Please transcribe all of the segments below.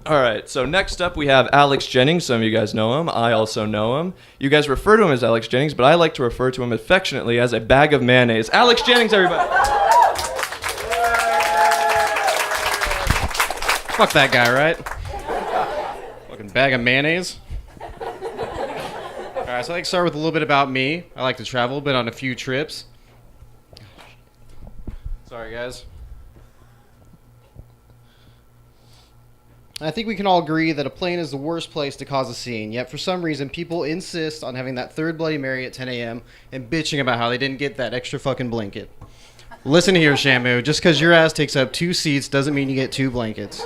All right, so next up we have Alex Jennings. Some of you guys know him. I also know him. You guys refer to him as Alex Jennings, but I like to refer to him affectionately as a bag of mayonnaise. Alex Jennings, everybody. Fuck that guy, right? Fucking bag of mayonnaise. Alright, so I'd like to start with a little bit about me. I like to travel, been on a few trips. Sorry, guys. I think we can all agree that a plane is the worst place to cause a scene, yet for some reason people insist on having that third Bloody Mary at 10 a.m. and bitching about how they didn't get that extra fucking blanket. Listen here, Shamu, just because your ass takes up 2 seats doesn't mean you get 2 blankets.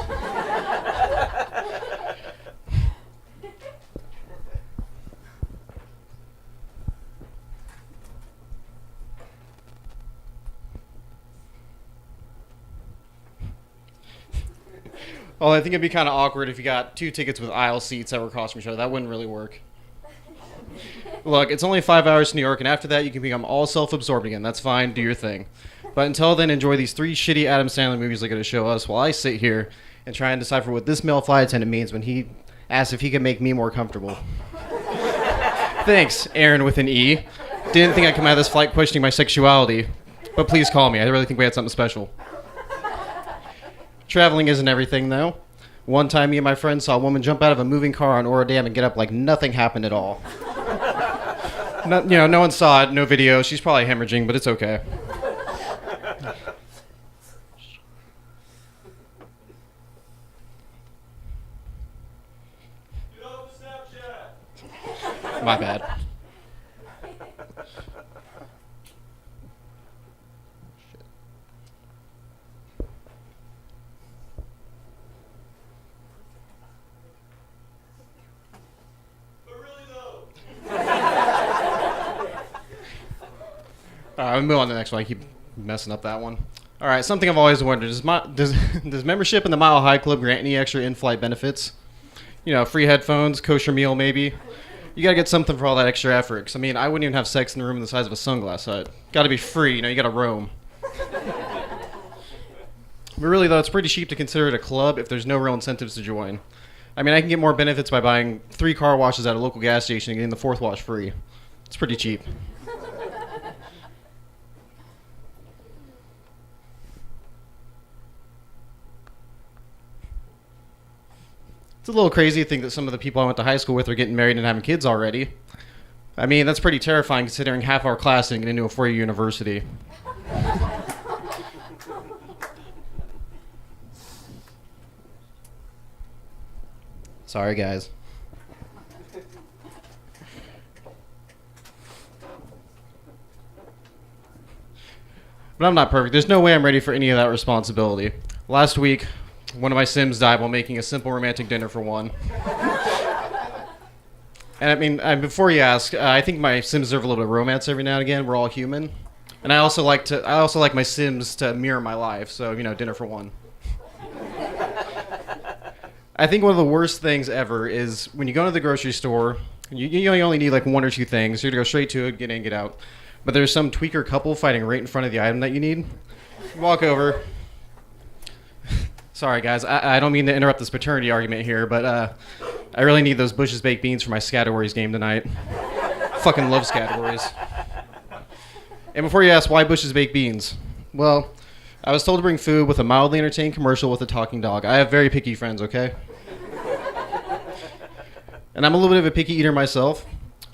Well, I think it'd be kind of awkward if you got 2 tickets with aisle seats that were across from each other. That wouldn't really work. Look, it's only 5 hours to New York, and after that you can become all self-absorbed again. That's fine, do your thing. But until then, enjoy these 3 shitty Adam Sandler movies they're going to show us while I sit here and try and decipher what this male flight attendant means when he asks if he can make me more comfortable. Thanks, Aaron with an E. Didn't think I'd come out of this flight questioning my sexuality, but please call me. I really think we had something special. Traveling isn't everything, though. One time, me and my friend saw a woman jump out of a moving car on Ora Dam and get up like nothing happened at all. No one saw it, no video. She's probably hemorrhaging, but it's okay. Get off Snapchat. My bad. Alright, we'll move on to the next one. I keep messing up that one. Alright, something I've always wondered. Does membership in the Mile High Club grant any extra in-flight benefits? You know, free headphones, kosher meal maybe? You gotta get something for all that extra effort. 'Cause, I mean, I wouldn't even have sex in the room the size of a sunglass hut. Gotta be free, you gotta roam. But really, though, it's pretty cheap to consider it a club if there's no real incentives to join. I mean, I can get more benefits by buying 3 car washes at a local gas station and getting the 4th wash free. It's pretty cheap. It's a little crazy to think that some of the people I went to high school with are getting married and having kids already. I mean, that's pretty terrifying considering half our class didn't get into a 4-year university. Sorry, guys. But I'm not perfect. There's no way I'm ready for any of that responsibility. Last week, one of my Sims died while making a simple romantic dinner for one. And I mean, before you ask, I think my Sims deserve a little bit of romance every now and again. We're all human. And I also like my Sims to mirror my life. So, dinner for one. I think one of the worst things ever is when you go to the grocery store, you only need like 1 or 2 things. You're to go straight to it, get in, get out. But there's some tweaker couple fighting right in front of the item that you need. You walk over. Sorry, guys. I don't mean to interrupt this paternity argument here, but I really need those Bush's baked beans for my Scatterworries game tonight. Fucking love Scatterworries. And before you ask why Bush's baked beans, well, I was told to bring food with a mildly entertaining commercial with a talking dog. I have very picky friends, okay? And I'm a little bit of a picky eater myself.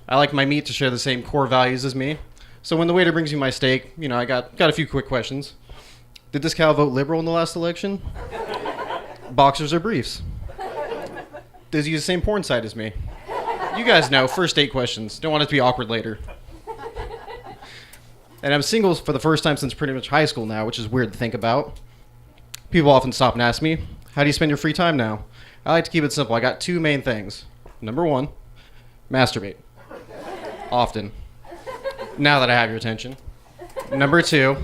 I like my meat to share the same core values as me. So when the waiter brings me my steak, I got a few quick questions. Did this cow vote liberal in the last election? Boxers or briefs? Does he use the same porn site as me? You guys know, first date questions. Don't want it to be awkward later. And I'm single for the first time since pretty much high school now, which is weird to think about. People often stop and ask me, how do you spend your free time now? I like to keep it simple. I got 2 main things. Number 1, masturbate. Often. Now that I have your attention. Number 2,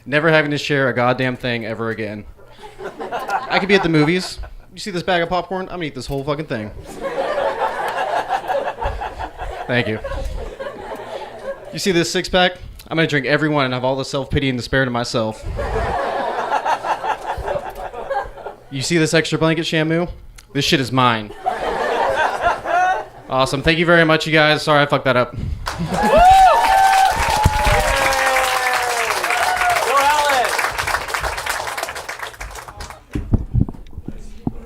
never having to share a goddamn thing ever again. I could be at the movies. You see this bag of popcorn? I'm gonna eat this whole fucking thing. Thank you. You see this 6-pack? I'm gonna drink every one and have all the self-pity and despair to myself. You see this extra blanket, Shamu? This shit is mine. Awesome. Thank you very much, you guys. Sorry I fucked that up.